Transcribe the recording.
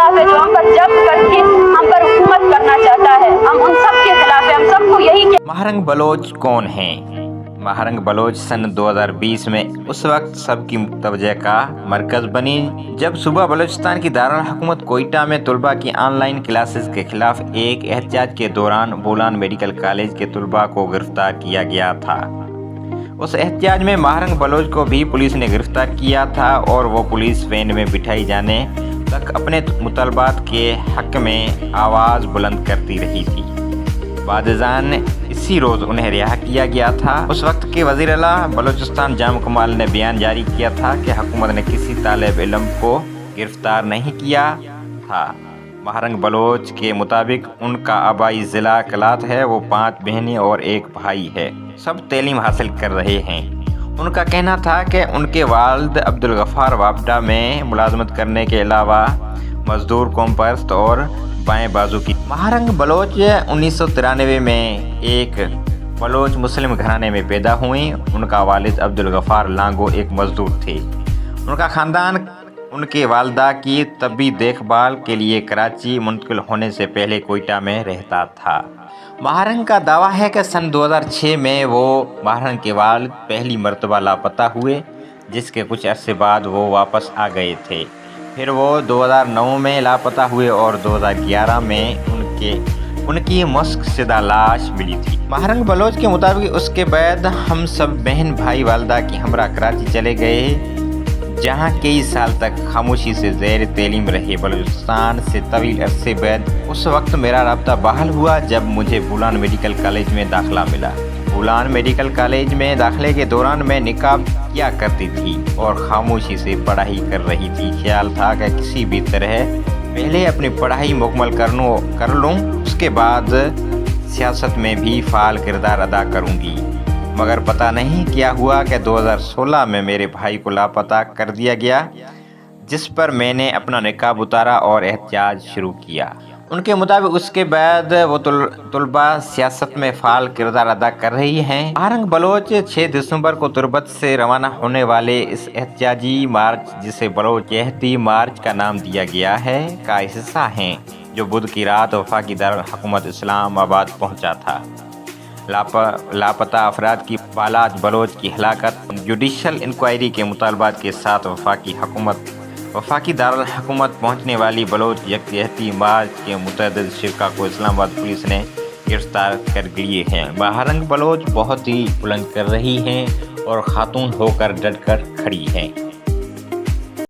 खिलाफ है, जो हम पर जब्र करके हम पर हुकूमत करना चाहता है। हम उन सब के खिलाफ है। हम सबको यही महारंग बलोच कौन हैं? महारंग बलोच सन 2020 में उस वक्त सबकी तवज्जो का मरकज़ बनी जब सूबा बलूचिस्तान की दारुल हुकूमत कोयटा में तलबा की ऑनलाइन क्लासेस के खिलाफ एक एहतजाज के दौरान बोलान मेडिकल कॉलेज के तलबा को गिरफ्तार किया गया था। उस एहतजाज में महारंग बलोच को भी पुलिस ने गिरफ्तार किया था और वो पुलिस वैन में बिठाई जाने तक अपने मुतालबात के हक में आवाज़ बुलंद करती रही थी। बादजान इसी रोज़ उन्हें रिहा किया गया था। उस वक्त के वज़ीर आला बलूचिस्तान जाम कमाल ने बयान जारी किया था कि हुकूमत ने किसी तालिब इल्म को गिरफ्तार नहीं किया था। महारंग बलोच के मुताबिक उनका आबाई ज़िला कलात है, वो 5 बहनें और 1 भाई है, सब तालीम हासिल कर रहे हैं। उनका कहना था कि उनके वालिद अब्दुल गफ़ार वापडा में मुलाजमत करने के अलावा मजदूर कॉम्पर्स्ट और बाएं बाजू की। महारंग बलोच 1993 में एक बलोच मुस्लिम घराने में पैदा हुई। उनका वालिद अब्दुल गफ़ार लांगो एक मजदूर थे। उनका ख़ानदान उनके वालदा की तबी देखभाल के लिए कराची मुंतकिल होने से पहले कोयटा में रहता था। महारंग का दावा है कि सन 2006 में वो महारंग के वालिद पहली मरतबा लापता हुए, जिसके कुछ अरसे बाद वो वापस आ गए थे। फिर वो 2009 में लापता हुए और 2011 में उनकी मुश्क शुदा लाश मिली थी। महारंग बलोच के मुताबिक उसके बाद हम सब बहन भाई वालदा की हमरा कराची चले गए, जहाँ कई साल तक खामोशी से ज़ैर तालीम रहे। बलूचिस्तान से तवील अरसे बाद उस वक्त मेरा राब्ता बहाल हुआ जब मुझे बोलान मेडिकल कॉलेज में दाखिला मिला। बोलान मेडिकल कॉलेज में दाखिले के दौरान मैं निकाब किया करती थी और खामोशी से पढ़ाई कर रही थी। ख्याल था कि किसी भी तरह पहले अपनी पढ़ाई मुकम्मल कर लूँ, उसके बाद सियासत में भी फ़ाल किरदार अदा करूँगी। मगर पता नहीं क्या हुआ कि 2016 में मेरे भाई को लापता कर दिया गया, जिस पर मैंने अपना निकाब उतारा और एहतजाज शुरू किया। उनके मुताबिक उसके बाद वो तलबा सियासत में फ़ाल किरदार अदा कर रही हैं। महारंग बलोच 6 दिसंबर को तुर्बत से रवाना होने वाले इस एहतजाजी मार्च, जिसे बलोच एहती मार्च का नाम दिया गया है, का हिस्सा हैं, जो बुध की रात वफाकी दारुल हुकूमत इस्लामाबाद पहुंचा था। लापता अफराद की बालाज बलोच की हलाकत जुडिशल इंक्वायरी के मुतालबात के साथ वफाकी दारुल हुकूमत पहुँचने वाली बलोच यकजहती मार्च के मुतअद्दिद शिरका को इस्लामाबाद पुलिस ने गिरफ्तार कर लिए हैं। महारंग बलोच बहुत ही बुलंद कर रही हैं और खातून होकर डट कर खड़ी हैं।